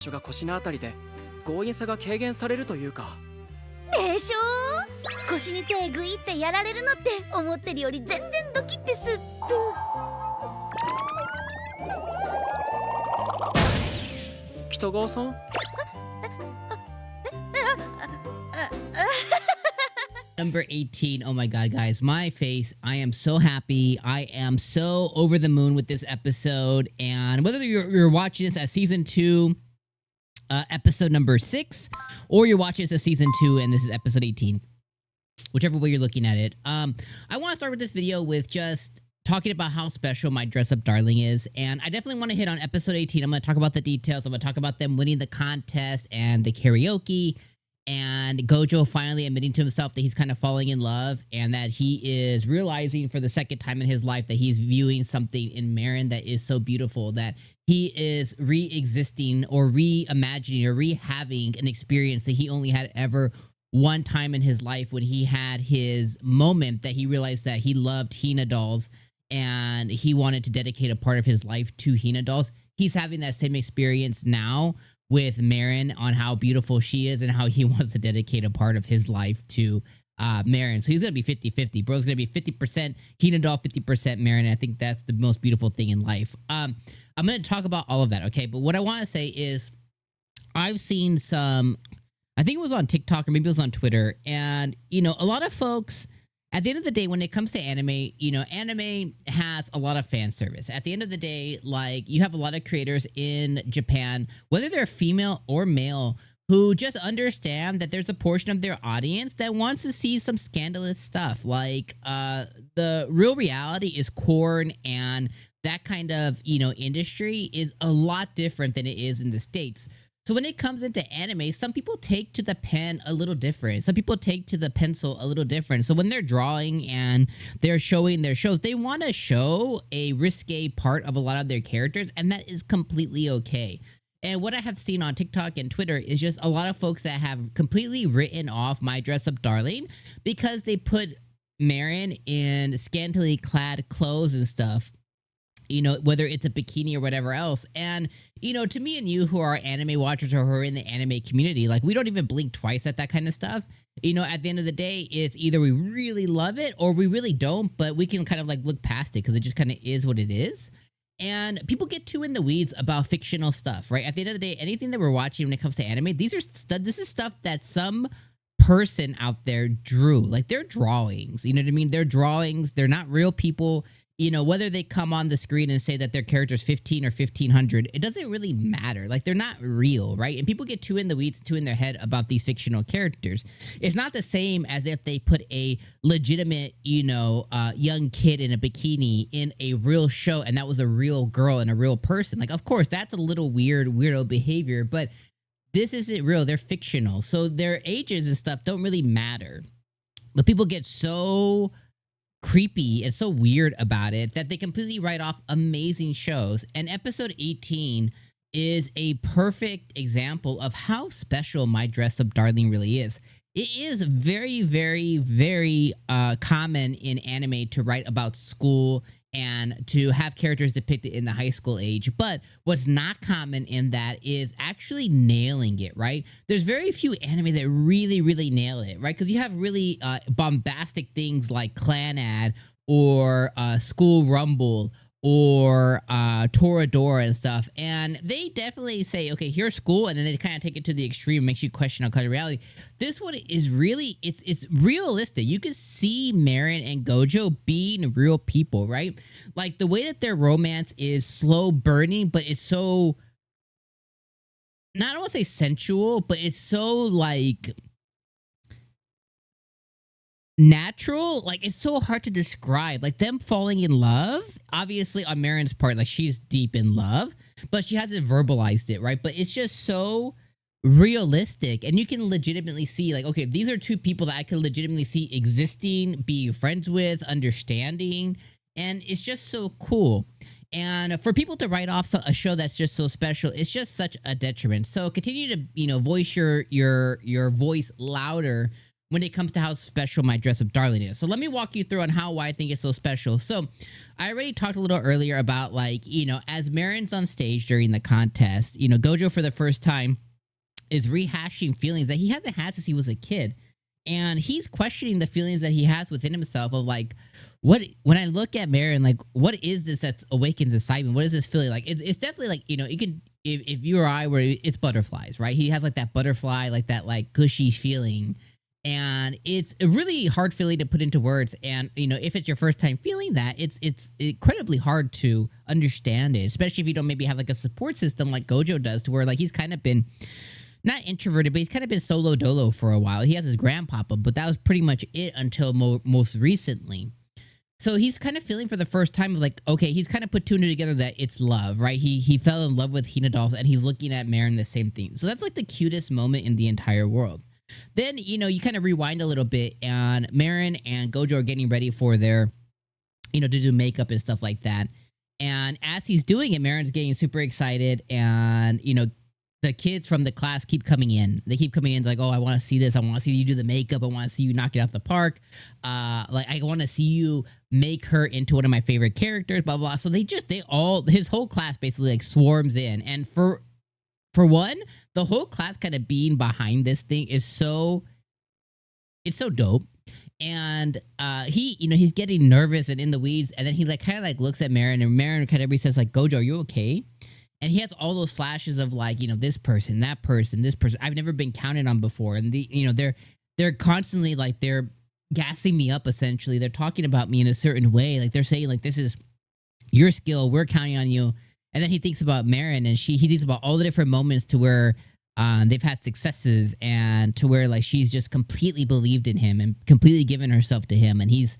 所が腰のあたりで強引さが軽減されるというか。でしょー。腰に手グイってやられるのって思ってるより全然ドキッてする。北川さん。Number 18. Oh my god, guys, my face. I am so happy. I am so over the moon with this episode. And whether you're watching this as season 2, episode number 6, or you're watching this as season 2 and this is episode 18, whichever way you're looking at it. I want to start with this video with just talking about how special my dress up darling is. And I definitely want to hit on episode 18. I'm going to talk about the details. I'm going to talk about them winning the contest and the karaoke. And Gojo finally admitting to himself that he's kind of falling in love and that he is realizing for the second time in his life that he's viewing something in Marin that is so beautiful, that he is re-existing or reimagining or re-having an experience that he only had ever one time in his life when he had his moment that he realized that he loved Hina dolls and he wanted to dedicate a part of his life to Hina dolls. He's having that same experience now with Marin on how beautiful she is and how he wants to dedicate a part of his life to Marin. So he's going to be 50-50. Bro's going to be 50% Hina doll, 50% Marin. And I think that's the most beautiful thing in life. I'm going to talk about all of that, okay? But what I want to say is I've seen some, I think it was on TikTok or maybe it was on Twitter. And, you know, a lot of folks, at the end of the day, when it comes to anime, you know, anime has a lot of fan service. At the end of the day, like, you have a lot of creators in Japan, whether they're female or male, who just understand that there's a portion of their audience that wants to see some scandalous stuff. Like, the real reality is corn, and that kind of, you know, industry is a lot different than it is in the States. So when it comes into anime, some people take to the pen a little different. Some people take to the pencil a little different. So when they're drawing and they're showing their shows, they want to show a risque part of a lot of their characters, and that is completely okay. And what I have seen on TikTok and Twitter is just a lot of folks that have completely written off my dress up darling because they put Marin in scantily clad clothes and stuff, you know, whether it's a bikini or whatever else. And, you know, to me and you who are anime watchers or who are in the anime community, like, we don't even blink twice at that kind of stuff. You know, at the end of the day, it's either we really love it or we really don't, but we can kind of like look past it because it just kind of is what it is. And people get too in the weeds about fictional stuff, right? At the end of the day, anything that we're watching when it comes to anime, this is stuff that some person out there drew. Like, they're drawings, you know what I mean? They're drawings. They're not real people. You know, whether they come on the screen and say that their character's 15 or 1500, it doesn't really matter. Like, they're not real, right? And people get too in the weeds, too in their head about these fictional characters. It's not the same as if they put a legitimate, you know, young kid in a bikini in a real show and that was a real girl and a real person. Like, of course, that's a little weirdo behavior, but this isn't real. They're fictional. So their ages and stuff don't really matter. But people get so creepy and so weird about it that they completely write off amazing shows. And episode 18 is a perfect example of how special my dress up darling really is. It is very, very, very common in anime to write about school and to have characters depicted in the high school age. But what's not common in that is actually nailing it, right? There's very few anime that really, really nail it, right? Because you have really bombastic things like Clan Ad or School Rumble or Toradora and stuff, and they definitely say, okay, here's school, and then they kind of take it to the extreme, makes you question our kind of reality. This one is really, it's realistic. You can see Marin and Gojo being real people, right? Like, the way that their romance is slow burning, but it's so, I don't want to say sensual, but it's so, like, natural. Like, it's so hard to describe. Like, them falling in love, obviously on Marin's part, like, she's deep in love, but she hasn't verbalized it, right? But it's just so realistic, and you can legitimately see, like, okay, these are two people that I can legitimately see existing, being friends with, understanding, and it's just so cool. And for people to write off a show that's just so special, it's just such a detriment. So continue to, you know, voice your voice louder when it comes to how special my dress up darling is. So let me walk you through on why I think it's so special. So I already talked a little earlier about, like, you know, as Marin's on stage during the contest, you know, Gojo for the first time is rehashing feelings that he hasn't had since he was a kid. And he's questioning the feelings that he has within himself of, like, when I look at Marin, like, what is this that awakens excitement? What is this feeling? Like, it's definitely like, you know, you can, if you or I were, it's butterflies, right? He has like that butterfly, like that like gushy feeling. And it's a really hard feeling to put into words. And, you know, if it's your first time feeling that, it's incredibly hard to understand it, especially if you don't maybe have like a support system like Gojo does, to where like he's kind of been not introverted, but he's kind of been solo dolo for a while. He has his grandpapa, but that was pretty much it until most recently. So he's kind of feeling for the first time of, like, okay, he's kind of put two and two together that it's love, right? He fell in love with Hina dolls, and he's looking at Marin the same thing. So that's like the cutest moment in the entire world. Then, you know, you kind of rewind a little bit, and Marin and Gojo are getting ready for their, you know, to do makeup and stuff like that. And as he's doing it, Marin's getting super excited, and, you know, the kids from the class keep coming in. They keep coming in like, oh, I want to see this. I want to see you do the makeup. I want to see you knock it out the park. Like, I want to see you make her into one of my favorite characters, blah, blah, blah. So his whole class basically like swarms in. And for one, the whole class kind of being behind this thing is so dope. And he's getting nervous and in the weeds, and then he like kind of like looks at Marin, and Marin kind of says like, Gojo, are you okay? And he has all those flashes of, like, you know, this person, that person, this person I've never been counted on before. And they're constantly like, they're gassing me up, essentially. They're talking about me in a certain way. Like, they're saying like, this is your skill, we're counting on you. And then he thinks about Marin, and he thinks about all the different moments to where they've had successes, and to where like she's just completely believed in him and completely given herself to him. And he's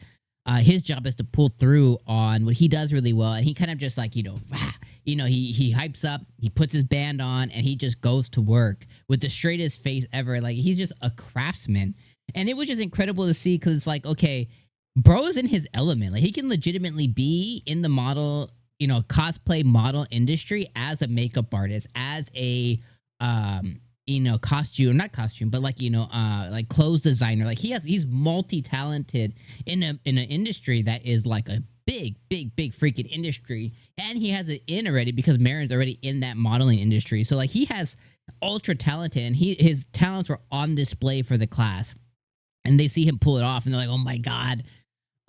his job is to pull through on what he does really well. And he kind of just like, he hypes up, he puts his band on, and he just goes to work with the straightest face ever. Like, he's just a craftsman. And it was just incredible to see, because it's like, okay, bro is in his element. Like, he can legitimately be in the model, you know, cosplay model industry as a makeup artist, as a not costume, but like, like clothes designer. Like, he's multi-talented in an industry that is like a big freaking industry. And he has it in already because Marin's already in that modeling industry. So like, he has ultra talented, and his talents were on display for the class, and they see him pull it off, and they're like, oh my God.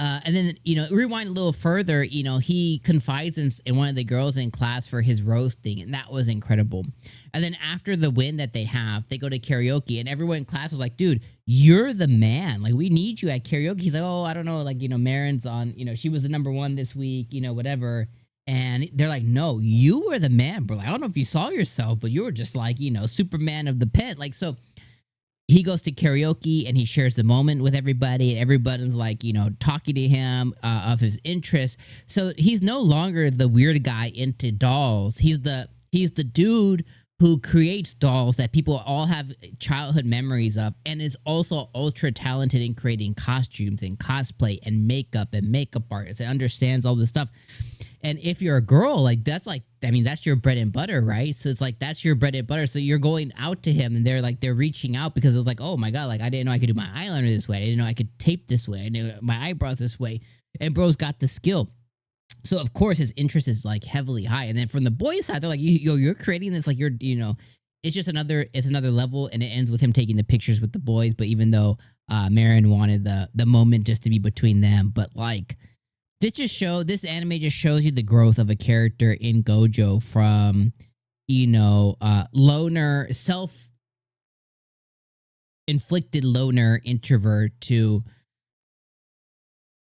And then, rewind a little further, he confides in one of the girls in class for his roasting, and that was incredible. And then after the win that they have, they go to karaoke, and everyone in class was like, dude, you're the man. Like, we need you at karaoke. He's like, oh, I don't know. Like, Marin's on, she was the #1 this week, whatever. And they're like, no, you were the man, bro. Like, I don't know if you saw yourself, but you were just like, Superman of the pit. Like, so he goes to karaoke, and he shares the moment with everybody, and everybody's like, talking to him of his interests. So he's no longer the weird guy into dolls. He's the dude who creates dolls that people all have childhood memories of, and is also ultra talented in creating costumes and cosplay and makeup artists, and understands all this stuff. And if you're a girl, like, that's your bread and butter, right? So it's like, that's your bread and butter. So you're going out to him, and they're reaching out because it's like, oh my God, like, I didn't know I could do my eyeliner this way. I didn't know I could tape this way. I knew my eyebrows this way. And bro's got the skill. So of course his interest is like heavily high. And then from the boys' side, they're like, you're creating this, like, it's just another level. And it ends with him taking the pictures with the boys. But even though Marin wanted the moment just to be between them, but like, this anime just shows you the growth of a character in Gojo from, loner, self-inflicted loner introvert to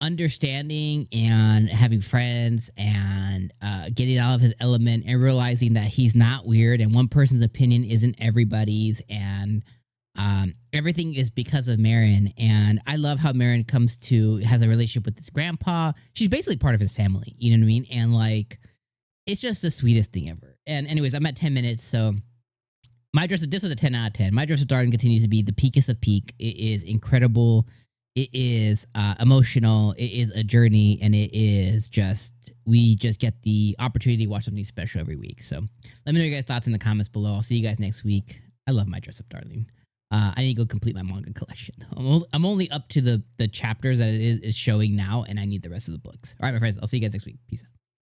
understanding and having friends and getting out of his element and realizing that he's not weird and one person's opinion isn't everybody's, and everything is because of Marin. And I love how Marin has a relationship with his grandpa. She's basically part of his family, you know what I mean? And like, it's just the sweetest thing ever. And anyways, I'm at 10 minutes, so this was a 10 out of 10. My Dress Up Darling continues to be the peakest of peak. It is incredible. It is emotional. It is a journey, and we just get the opportunity to watch something special every week. So let me know your guys' thoughts in the comments below. I'll see you guys next week. I love My Dress Up Darling. I need to go complete my manga collection. I'm only up to the chapters that it is showing now, and I need the rest of the books. All right, my friends. I'll see you guys next week. Peace out.